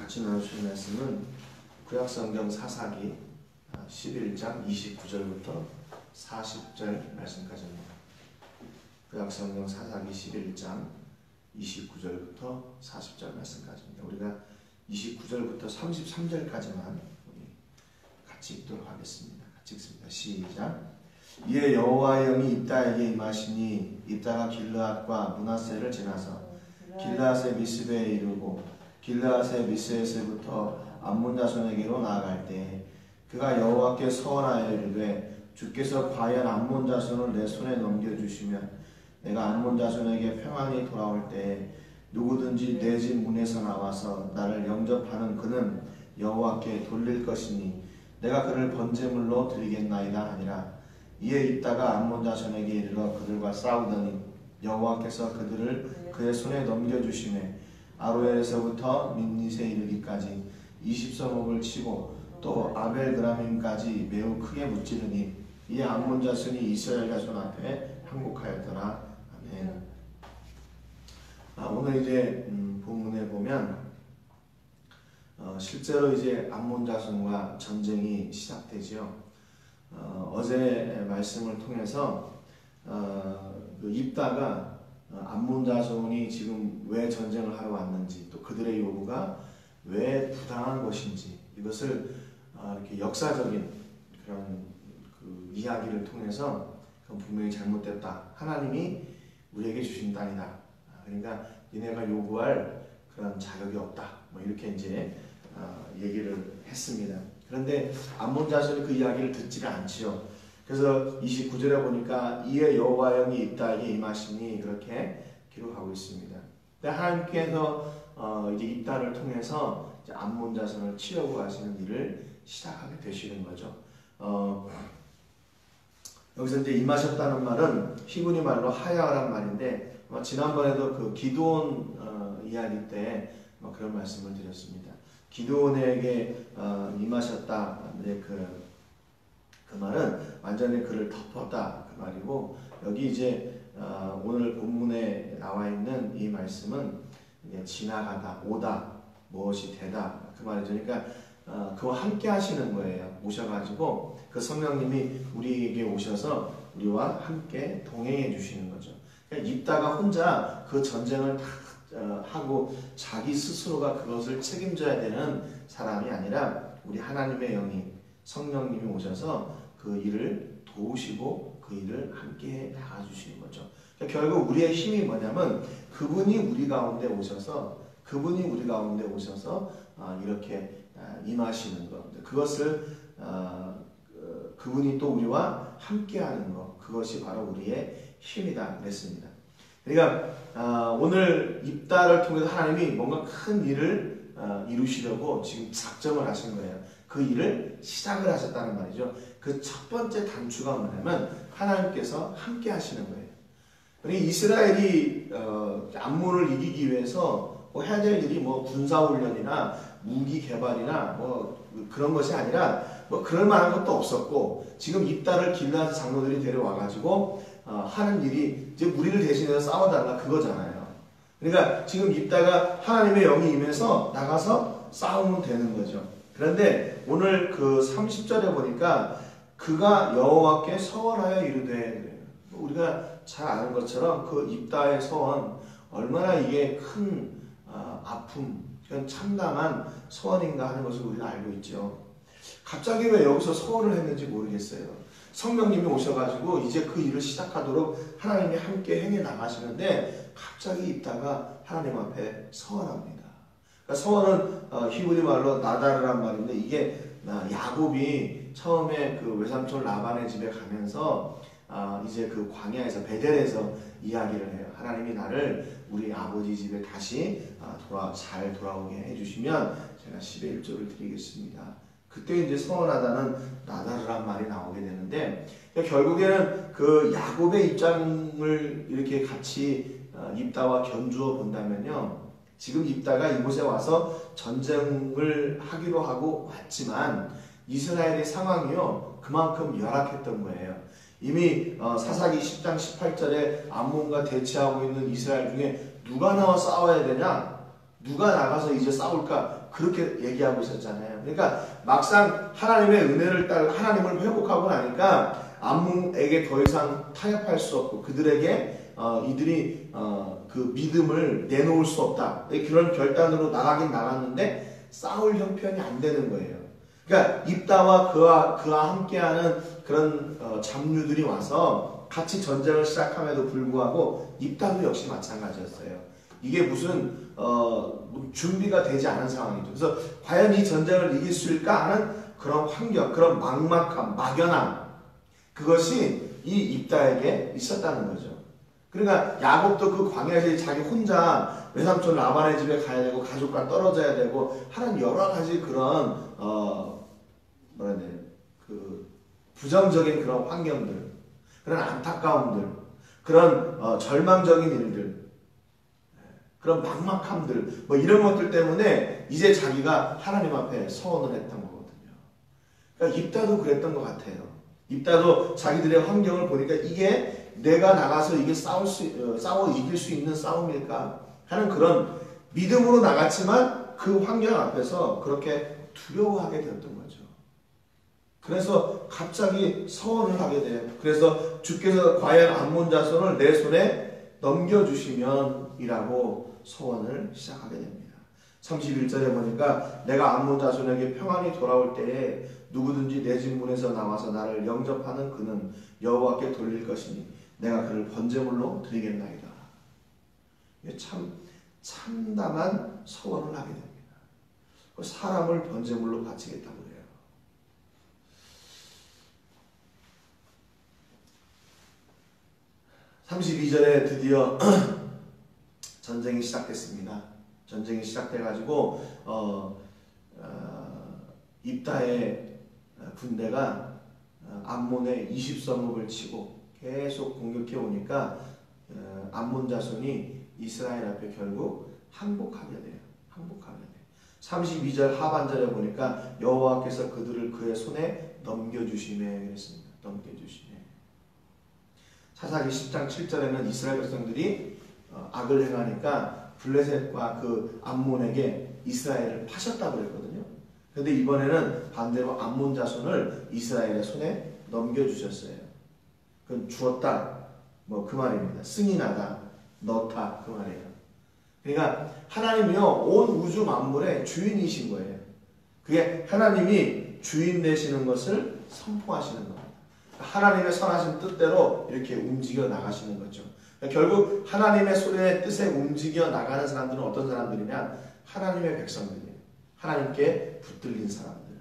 같이 나누실 말씀은 구약성경 사사기 11장 29절부터 40절 말씀까지입니다. 구약성경 사사기 11장 29절부터 40절 말씀까지입니다. 우리가 29절부터 33절까지만 같이 읽도록 하겠습니다. 같이 읽습니다. 시작. 이에 여호와의 영이 입다에게 임하시니 입다가 길르앗과 므낫세를 지나서 길르앗의 미스베에 이르고 길르앗의 미스에서부터 암몬 자손에게로 나아갈 때 그가 여호와께 서원하여 이르되 주께서 과연 암몬 자손을 내 손에 넘겨주시면 내가 암몬 자손에게 평안히 돌아올 때에 누구든지 내 집 문에서 나와서 나를 영접하는 그는 여호와께 돌릴 것이니 내가 그를 번제물로 드리겠나이다 하니라. 이에 입다가 암몬 자손에게 이르러 그들과 싸우더니 여호와께서 그들을 그의 손에 넘겨주시매 아로엘에서부터 민닛에 이르기까지 20서목을 치고 또 아벨그라밈까지 매우 크게 무찌르니 이 암몬 자손이 이스라엘 자손 앞에 항복하였더라. 아멘. 오늘 이제 본문에 보면 실제로 이제 암몬 자손과 전쟁이 시작되죠. 어제 말씀을 통해서 그 입다가 암몬 자손이 지금 왜 전쟁을 하러 왔는지 또 그들의 요구가 왜 부당한 것인지 이것을 이렇게 역사적인 그런 그 이야기를 통해서 그건 분명히 잘못됐다. 하나님이 우리에게 주신 땅이다. 그러니까 니네가 요구할 그런 자격이 없다. 뭐 이렇게 이제 얘기를 했습니다. 그런데 암몬 자손이 그 이야기를 듣지를 않지요. 그래서 29절에 보니까 이에 여호와의 영이 입다에게 임하시니 그렇게 기록하고 있습니다. 근데 하나님께서 이제 입다를 통해서 이제 암몬 자손을 치려고 하시는 일을 시작하게 되시는 거죠. 여기서 이제 임하셨다는 말은 히브리 말로 하야란 말인데 지난번에도 그 기드온 이야기 때 그런 말씀을 드렸습니다. 기드온에게 임하셨다. 그 말은 완전히 그를 덮었다 그 말이고, 여기 이제 오늘 본문에 나와 있는 이 말씀은 지나가다, 오다, 무엇이 되다 그 말이죠. 그러니까 그와 함께 하시는 거예요. 오셔가지고 그 성령님이 우리에게 오셔서 우리와 함께 동행해 주시는 거죠. 그러니까 입다가 혼자 그 전쟁을 다 하고 자기 스스로가 그것을 책임져야 되는 사람이 아니라 우리 하나님의 영이 성령님이 오셔서 그 일을 도우시고 그 일을 함께 나가주시는 거죠. 그러니까 결국 우리의 힘이 뭐냐면 그분이 우리 가운데 오셔서 이렇게 임하시는 것, 그것을 그분이 또 우리와 함께하는 것, 그것이 바로 우리의 힘이다 그랬습니다. 그러니까 오늘 입다를 통해서 하나님이 뭔가 큰 일을 이루시려고 지금 작정을 하신 거예요. 그 일을 시작을 하셨다는 말이죠. 그 첫 번째 단추가 뭐냐면 하나님께서 함께 하시는 거예요. 그러니까 이스라엘이 암몬을 이기기 위해서 뭐 해야 될 일이 뭐 군사훈련이나 무기 개발이나 뭐 그런 것이 아니라 뭐 그럴 만한 것도 없었고, 지금 입다를 길르앗 장로들이 데려와가지고 하는 일이 이제 우리를 대신해서 싸워달라 그거잖아요. 그러니까 지금 입다가 하나님의 영이 임해서 나가서 싸우면 되는 거죠. 그런데 오늘 그 30절에 보니까 그가 여호와께 서원하여 이르되, 우리가 잘 아는 것처럼 그 입다의 서원 얼마나 이게 큰 아픔, 참담한 서원인가 하는 것을 우리가 알고 있죠. 갑자기 왜 여기서 서원을 했는지 모르겠어요. 성령님이 오셔가지고 이제 그 일을 시작하도록 하나님이 함께 행해 나가시는데 갑자기 입다가 하나님 앞에 서원합니다. 그러니까 서원은 히브리 말로 나다르란 말인데, 이게 야곱이 처음에 그 외삼촌 라반의 집에 가면서 이제 그 광야에서 베델에서 이야기를 해요. 하나님이 나를 우리 아버지 집에 다시 잘 돌아오게 해주시면 제가 10의 1조를 드리겠습니다. 그때 이제 서원하다는 나다르란 말이 나오게 되는데, 결국에는 그 야곱의 입장을 이렇게 같이 입다와 견주어 본다면요, 지금 입다가 이곳에 와서 전쟁을 하기로 하고 왔지만 이스라엘의 상황이요 그만큼 열악했던 거예요. 이미 사사기 10장 18절에 암몬과 대치하고 있는 이스라엘 중에 누가 나와 싸워야 되냐? 누가 나가서 이제 싸울까? 그렇게 얘기하고 있었잖아요. 그러니까 막상 하나님의 은혜를 따라 하나님을 회복하고 나니까 암몬에게 더 이상 타협할 수 없고 그들에게 이들이 그 믿음을 내놓을 수 없다. 그런 결단으로 나가긴 나갔는데 싸울 형편이 안 되는 거예요. 그러니까 입다와 그와 함께하는 그런 잡류들이 와서 같이 전쟁을 시작함에도 불구하고 입다도 역시 마찬가지였어요. 이게 무슨 준비가 되지 않은 상황이죠. 그래서 과연 이 전쟁을 이길 수 있을까 하는 그런 환경, 그런 막막함, 막연함, 그것이 이 입다에게 있었다는 거죠. 그러니까 야곱도 그 광야에서 자기 혼자 외삼촌 라반의 집에 가야 되고 가족과 떨어져야 되고 하는 여러 가지 그런 그 부정적인 그런 환경들, 그런 안타까움들, 그런 절망적인 일들, 그런 막막함들, 뭐 이런 것들 때문에 이제 자기가 하나님 앞에 서원을 했던 거거든요. 그러니까 입다도 그랬던 것 같아요. 입다도 자기들의 환경을 보니까 이게 내가 나가서 이게 싸워 이길 수 있는 싸움일까 하는 그런 믿음으로 나갔지만 그 환경 앞에서 그렇게 두려워하게 되었던 거죠. 그래서 갑자기 서원을 하게 돼요. 그래서 주께서 과연 암몬 자손을 내 손에 넘겨주시면 이라고 서원을 시작하게 됩니다. 31절에 보니까 내가 암몬 자손에게 평안히 돌아올 때에 누구든지 내 집 문에서 나와서 나를 영접하는 그는 여호와께 돌릴 것이니 내가 그를 번제물로 드리겠나이다. 참담한 서원을 하게 됩니다. 사람을 번제물로 바치겠다고 해요. 32절에 드디어 전쟁이 시작됐습니다. 전쟁이 시작돼가지고 입다의 군대가 암몬의 20성읍을 치고 계속 공격해 오니까 암몬 자손이 이스라엘 앞에 결국 항복하게 돼요. 항복하게 돼요. 32절 하반절에 보니까 여호와께서 그들을 그의 손에 넘겨주시매 그랬습니다. 넘겨주시매. 사사기 10장 7절에는 이스라엘 백성들이 악을 행하니까 블레셋과 그 암몬에게 이스라엘을 파셨다고 그랬거든요. 그런데 이번에는 반대로 암몬 자손을 이스라엘의 손에 넘겨주셨어요. 그건 주었다, 뭐 그 말입니다. 승인하다, 넣다 그 말이에요. 그러니까 하나님이요 온 우주 만물의 주인이신 거예요. 그게 하나님이 주인 되시는 것을 선포하시는 겁니다. 하나님의 선하신 뜻대로 이렇게 움직여 나가시는 거죠. 결국 하나님의 소리의 뜻에 움직여 나가는 사람들은 어떤 사람들이냐? 하나님의 백성들이에요. 하나님께 붙들린 사람들.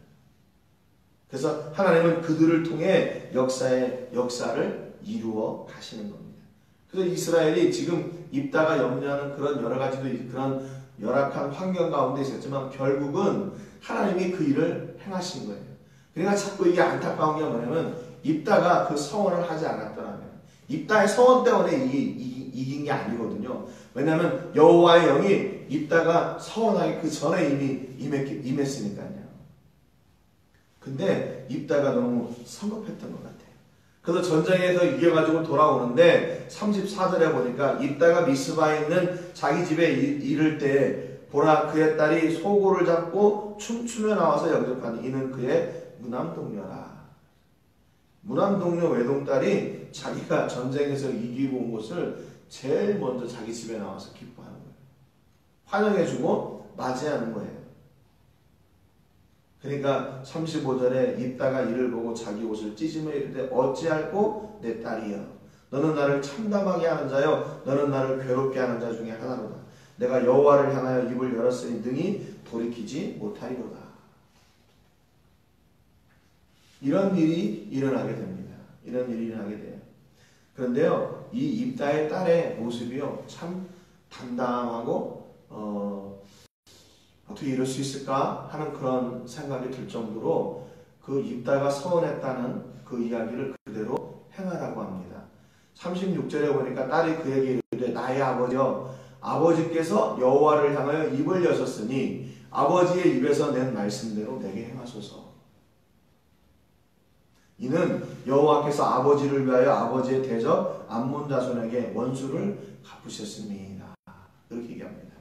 그래서 하나님은 그들을 통해 역사를 이루어 가시는 겁니다. 그래서 이스라엘이 지금 입다가 염려하는 그런 여러 가지도 그런 열악한 환경 가운데 있었지만 결국은 하나님이 그 일을 행하신 거예요. 그러니까 자꾸 이게 안타까운 게 뭐냐면 입다가 그 서원을 하지 않았더라면 입다의 서원 때문에 이긴 게 아니거든요. 왜냐하면 여호와의 영이 입다가 서원하기 그 전에 이미 임했으니까요. 근데 입다가 너무 성급했던 것 같아요. 그래서 전쟁에서 이겨가지고 돌아오는데 34절에 보니까 입다가 미스바에 있는 자기 집에 이를 때 보라 그의 딸이 소고를 잡고 춤추며 나와서 영접하니 이는 그의 무남동녀라. 무남동녀 외동딸이 자기가 전쟁에서 이기고 온 것을 제일 먼저 자기 집에 나와서 기뻐하는 거예요. 환영해주고 맞이하는 거예요. 그러니까 35절에 입다가 이를 보고 자기 옷을 찢으며 이르되 어찌할꼬 내 딸이여 너는 나를 참담하게 하는 자여 너는 나를 괴롭게 하는 자 중에 하나로다. 내가 여호와를 향하여 입을 열었으니 능히 돌이키지 못하리로다. 이런 일이 일어나게 됩니다. 이런 일이 일어나게 돼요. 그런데요, 이 입다의 딸의 모습이요, 참 담담하고, 어떻게 이럴 수 있을까 하는 그런 생각이 들 정도로 그 입다가 서운했다는 그 이야기를 그대로 행하라고 합니다. 36절에 보니까 딸이 그에게 이르되 나의 아버지여 아버지께서 여호와를 향하여 입을 여셨으니 아버지의 입에서 낸 말씀대로 내게 행하소서. 이는 여호와께서 아버지를 위하여 아버지의 대적 암몬 자손에게 원수를 갚으셨습니다. 이렇게 얘기합니다.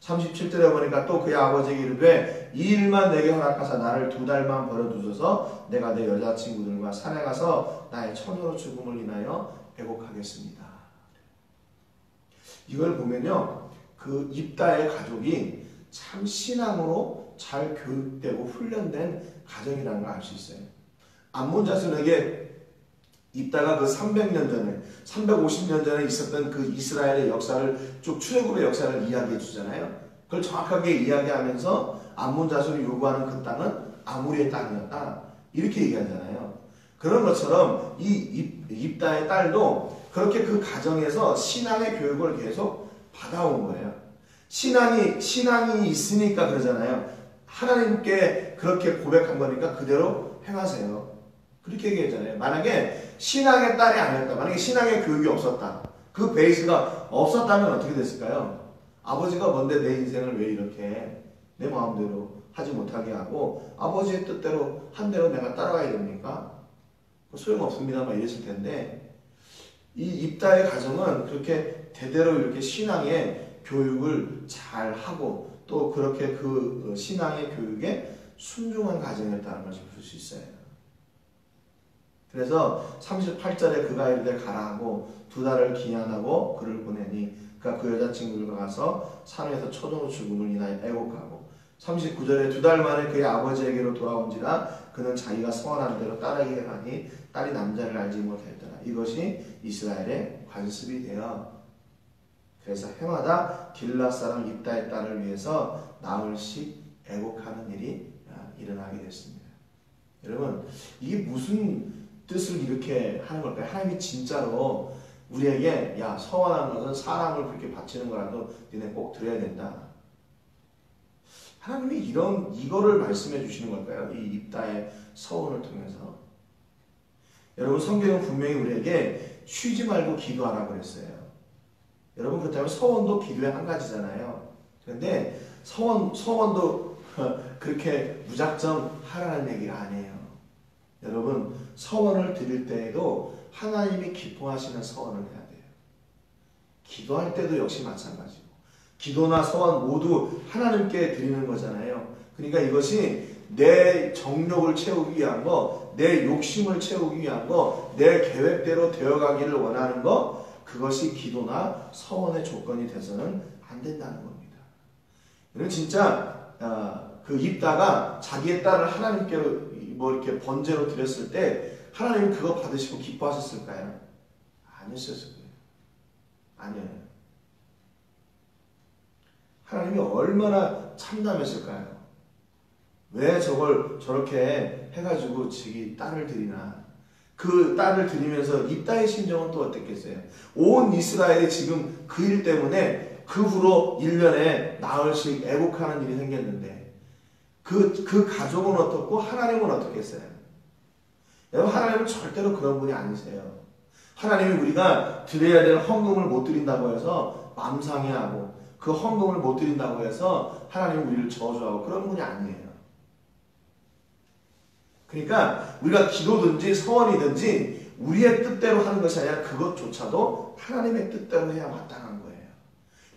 37절에 보니까 또 그의 아버지에게 이르되 이 일만 내게 허락하사 나를 2달만 버려두소서. 내가 내 여자친구들과 산에 가서 나의 처녀로 죽음을 인하여 애곡하겠습니다. 이걸 보면요, 그 입다의 가족이 참 신앙으로 잘 교육되고 훈련된 가정이라는 걸 알 수 있어요. 암몬 자손에게 입다가 그 300년 전에 350년 전에 있었던 그 이스라엘의 역사를 쭉 출애굽의 역사를 이야기해 주잖아요. 그걸 정확하게 이야기하면서 암몬 자손이 요구하는 그 땅은 아무리의 땅이었다 이렇게 얘기하잖아요. 그런 것처럼 이 입다의 딸도 그렇게 그 가정에서 신앙의 교육을 계속 받아온 거예요. 신앙이 있으니까 그러잖아요. 하나님께 그렇게 고백한 거니까 그대로 행하세요. 그렇게 얘기했잖아요. 만약에 신앙의 딸이 아니었다. 만약에 신앙의 교육이 없었다. 그 베이스가 없었다면 어떻게 됐을까요? 아버지가 뭔데 내 인생을 왜 이렇게 내 마음대로 하지 못하게 하고 아버지의 뜻대로 한 대로 내가 따라가야 됩니까? 소용없습니다. 막 이랬을 텐데 이 입다의 가정은 그렇게 대대로 이렇게 신앙의 교육을 잘 하고 또 그렇게 그 신앙의 교육에 순종한 가정이었다는 것을 볼 수 있어요. 그래서 38절에 그가 이르되 가라 하고 2달을 기한하고 그를 보내니 그가 그 여자친구들과 가서 산에서 초종의 죽음을 인하여 애곡하고 39절에 2달 만에 그의 아버지에게로 돌아온지라 그는 자기가 소원한 대로 딸에게 하니 딸이 남자를 알지 못했더라. 이것이 이스라엘의 관습이 되어 그래서 해마다 길앗 사람 입다의 딸을 위해서 나흘씩 애곡하는 일이 일어나게 됐습니다. 여러분, 이게 무슨 뜻을 이렇게 하는 걸까요? 하나님이 진짜로 우리에게 야, 서원한 것은 사람을 그렇게 바치는 거라도 너네 꼭 드려야 된다. 하나님이 이거를 말씀해 주시는 걸까요? 이 입다의 서원을 통해서. 여러분, 성경은 분명히 우리에게 쉬지 말고 기도하라고 그랬어요. 여러분, 그렇다면 서원도 기도의 한 가지잖아요. 그런데 서원도 그렇게 무작정 하라는 얘기가 아니에요. 여러분, 서원을 드릴 때에도 하나님이 기뻐하시는 서원을 해야 돼요. 기도할 때도 역시 마찬가지고 기도나 서원 모두 하나님께 드리는 거잖아요. 그러니까 이것이 내 정욕을 채우기 위한 거, 내 욕심을 채우기 위한 거, 내 계획대로 되어가기를 원하는 거, 그것이 기도나 서원의 조건이 돼서는 안 된다는 겁니다. 여러분, 진짜 그 입다가 자기의 딸을 하나님께로 이렇게 번제로 드렸을 때 하나님은 그거 받으시고 기뻐하셨을까요? 아니었을 거예요. 아니에요. 하나님이 얼마나 참담했을까요? 왜 저걸 저렇게 해가지고 자기 딸을 드리나? 그 딸을 드리면서 입다의 심정은 또 어땠겠어요? 온 이스라엘이 지금 그 일 때문에 그 후로 1년에 나흘씩 애곡하는 일이 생겼는데 그 가족은 어떻고 하나님은 어떻겠어요? 여러분, 하나님은 절대로 그런 분이 아니세요. 하나님이 우리가 드려야 될 헌금을 못 드린다고 해서 마음 상해하고 그 헌금을 못 드린다고 해서 하나님이 우리를 저주하고 그런 분이 아니에요. 그러니까 우리가 기도든지 서원이든지 우리의 뜻대로 하는 것이 아니라 그것조차도 하나님의 뜻대로 해야 마땅한 거예요.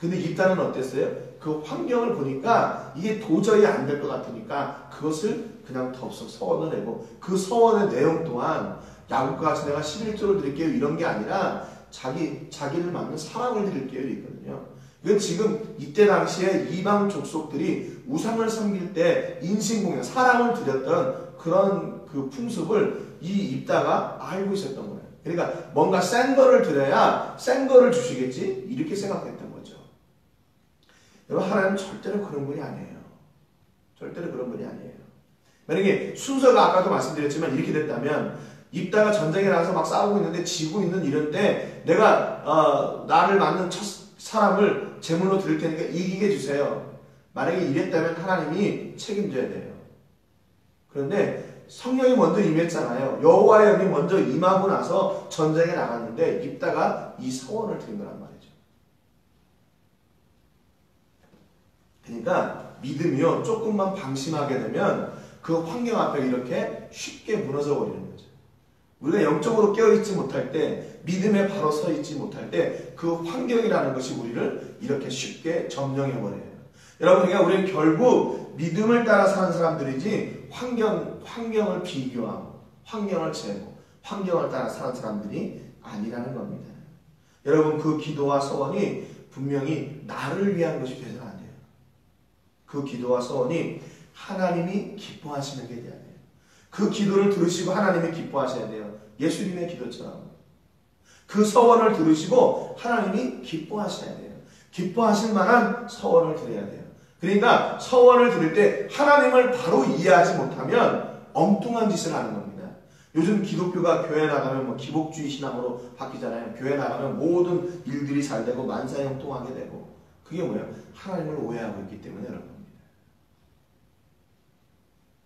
근데 입다는 어땠어요? 그 환경을 보니까 이게 도저히 안 될 것 같으니까 그것을 그냥 덥석 서원을 내고 그 서원의 내용 또한 야곱과 같이 내가 11조를 드릴게요 이런 게 아니라 자기를 맞는 사랑을 드릴게요 있거든요. 이건 지금 이때 당시에 이방 족속들이 우상을 섬길 때 인신공연, 사랑을 드렸던 그런 그 풍습을 이 입다가 알고 있었던 거예요. 그러니까 뭔가 센 거를 드려야 센 거를 주시겠지 이렇게 생각했던 거죠. 여러분, 하나님은 절대로 그런 분이 아니에요. 절대로 그런 분이 아니에요. 만약에 순서가 아까도 말씀드렸지만 이렇게 됐다면 입다가 전쟁에 나가서 막 싸우고 있는데 지고 있는 이런 때 내가 나를 맞는 사람을 제물로 드릴 테니까 이기게 주세요. 만약에 이랬다면 하나님이 책임져야 돼요. 그런데 성령이 먼저 임했잖아요. 여호와의 영이 먼저 임하고 나서 전쟁에 나갔는데 입다가 이 서원을 드린 거란 말이죠. 그러니까 믿음이요, 조금만 방심하게 되면 그 환경 앞에 이렇게 쉽게 무너져 버리는 거죠. 우리가 영적으로 깨어있지 못할 때, 믿음에 바로 서 있지 못할 때 그 환경이라는 것이 우리를 이렇게 쉽게 점령해 버려요. 여러분, 그러니까 우리는 결국 믿음을 따라 사는 사람들이지 환경을 비교하고 환경을 재고 환경을 따라 사는 사람들이 아니라는 겁니다. 여러분, 그 기도와 소원이 분명히 나를 위한 것이 되서는 안 돼요. 그 기도와 소원이 하나님이 기뻐하시는 게 돼야 돼요. 그 기도를 들으시고 하나님이 기뻐하셔야 돼요. 예수님의 기도처럼. 그 서원을 들으시고 하나님이 기뻐하셔야 돼요. 기뻐하실 만한 서원을 드려야 돼요. 그러니까 서원을 드릴 때 하나님을 바로 이해하지 못하면 엉뚱한 짓을 하는 겁니다. 요즘 기독교가 교회 나가면 뭐 기복주의 신앙으로 바뀌잖아요. 교회 나가면 모든 일들이 잘 되고 만사형통하게 되고, 그게 뭐예요? 하나님을 오해하고 있기 때문에 그런 겁니다.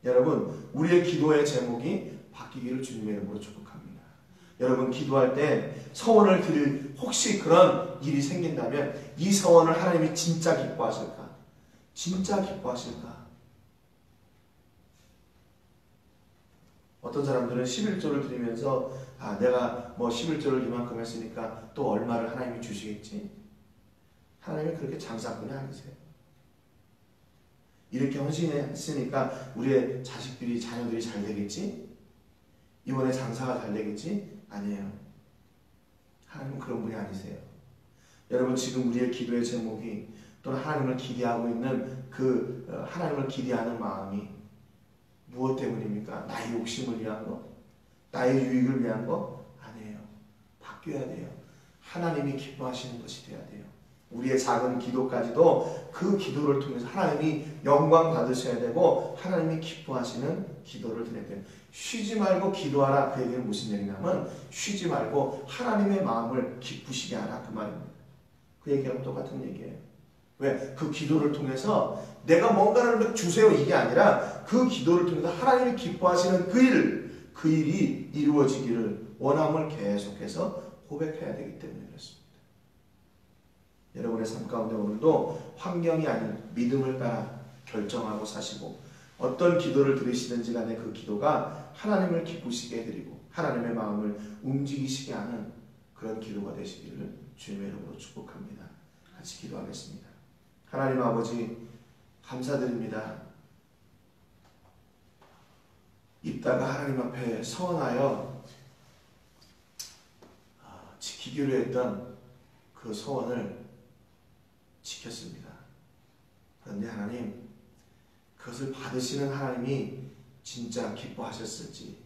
여러분, 우리의 기도의 제목이 바뀌기를 주님의 이름으로 축복합니다. 여러분, 기도할 때 서원을 드릴 혹시 그런 일이 생긴다면 이 서원을 하나님이 진짜 기뻐하실까? 진짜 기뻐하실까? 어떤 사람들은 11조를 드리면서 내가 뭐 11조를 이만큼 했으니까 또 얼마를 하나님이 주시겠지? 하나님이 그렇게 장사꾼이 아니세요. 이렇게 헌신했으니까 우리의 자식들이, 자녀들이 잘 되겠지? 이번에 장사가 잘 되겠지? 아니에요. 하나님은 그런 분이 아니세요. 여러분, 지금 우리의 기도의 제목이 또는 하나님을 기대하고 있는 그 하나님을 기대하는 마음이 무엇 때문입니까? 나의 욕심을 위한 거? 나의 유익을 위한 거? 아니에요. 바뀌어야 돼요. 하나님이 기뻐하시는 것이 돼야 돼요. 우리의 작은 기도까지도 그 기도를 통해서 하나님이 영광 받으셔야 되고 하나님이 기뻐하시는 기도를 드려야 돼요. 쉬지 말고 기도하라. 그 얘기는 무슨 얘기냐면 쉬지 말고 하나님의 마음을 기쁘시게 하라, 그 말입니다. 그 얘기하고 똑같은 얘기예요. 왜? 그 기도를 통해서 내가 뭔가를 주세요 이게 아니라 그 기도를 통해서 하나님이 기뻐하시는 그 일이 이루어지기를 원함을 계속해서 고백해야 되기 때문에 그렇습니다. 여러분의 삶 가운데 오늘도 환경이 아닌 믿음을 따라 결정하고 사시고 어떤 기도를 들으시든지 간에 그 기도가 하나님을 기쁘시게 해드리고 하나님의 마음을 움직이시게 하는 그런 기도가 되시기를 주님의 이름으로 축복합니다. 같이 기도하겠습니다. 하나님 아버지, 감사드립니다. 입다가 하나님 앞에 서원하여 지키기로 했던 그 서원을 지켰습니다. 그런데 하나님, 그것을 받으시는 하나님이 진짜 기뻐하셨을지,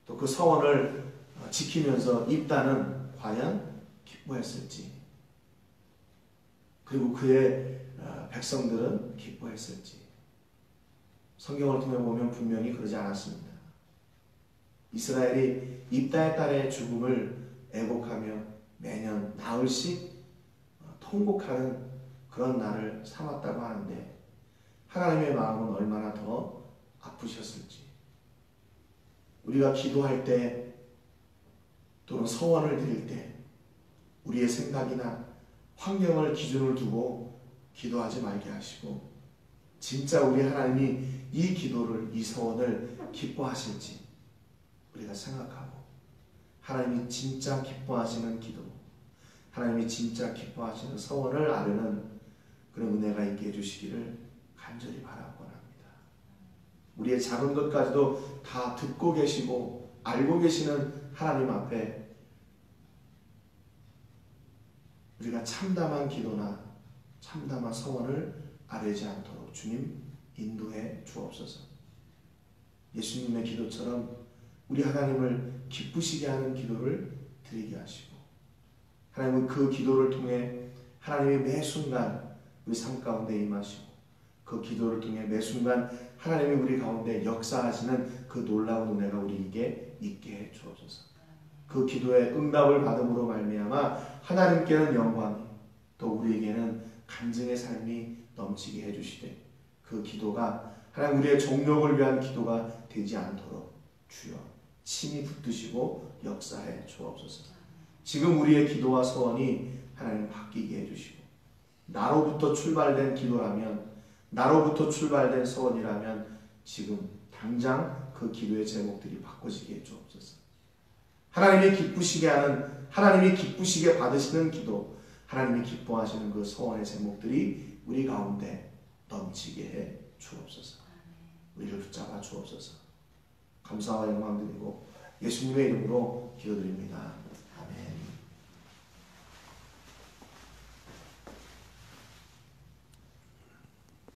또 그 서원을 지키면서 입다는 과연 기뻐했을지, 그리고 그의 백성들은 기뻐했을지 성경을 통해 보면 분명히 그러지 않았습니다. 이스라엘이 입다의 딸의 죽음을 애곡하며 매년 나흘씩 통곡하는 그런 날을 삼았다고 하는데 하나님의 마음은 얼마나 더 아프셨을지, 우리가 기도할 때 또는 서원을 드릴 때 우리의 생각이나 환경을 기준을 두고 기도하지 말게 하시고 진짜 우리 하나님이 이 기도를, 이 서원을 기뻐하실지 우리가 생각하고 하나님이 진짜 기뻐하시는 기도, 하나님이 진짜 기뻐하시는 서원을 아뢰는 그런 은혜가 있게 해주시기를 간절히 바라고 합니다. 우리의 작은 것까지도 다 듣고 계시고 알고 계시는 하나님 앞에 우리가 참담한 기도나 참담한 서원을 아뢰지 않도록 주님 인도해 주옵소서. 예수님의 기도처럼 우리 하나님을 기쁘시게 하는 기도를 드리게 하시고 하나님은 그 기도를 통해 하나님의 매 순간 우리 삶 가운데 임하시고 그 기도를 통해 매 순간 하나님이 우리 가운데 역사하시는 그 놀라운 은혜가 우리에게 있게 해 주옵소서. 그 기도의 응답을 받음으로 말미암아 하나님께는 영광이, 또 우리에게는 간증의 삶이 넘치게 해주시되 그 기도가 하나님 우리의 정욕을 위한 기도가 되지 않도록 주여 친히 붙드시고 역사해 주옵소서. 지금 우리의 기도와 소원이 하나님 바뀌게 해주시고 나로부터 출발된 기도라면, 나로부터 출발된 소원이라면 지금 당장 그 기도의 제목들이 바꿔지게 해 주옵소서. 하나님이 기쁘시게 하는, 하나님이 기쁘시게 받으시는 기도, 하나님이 기뻐하시는 그 소원의 제목들이 우리 가운데 넘치게 해 주옵소서. 우리를 붙잡아 주옵소서. 감사와 영광 드리고 예수님의 이름으로 기도드립니다.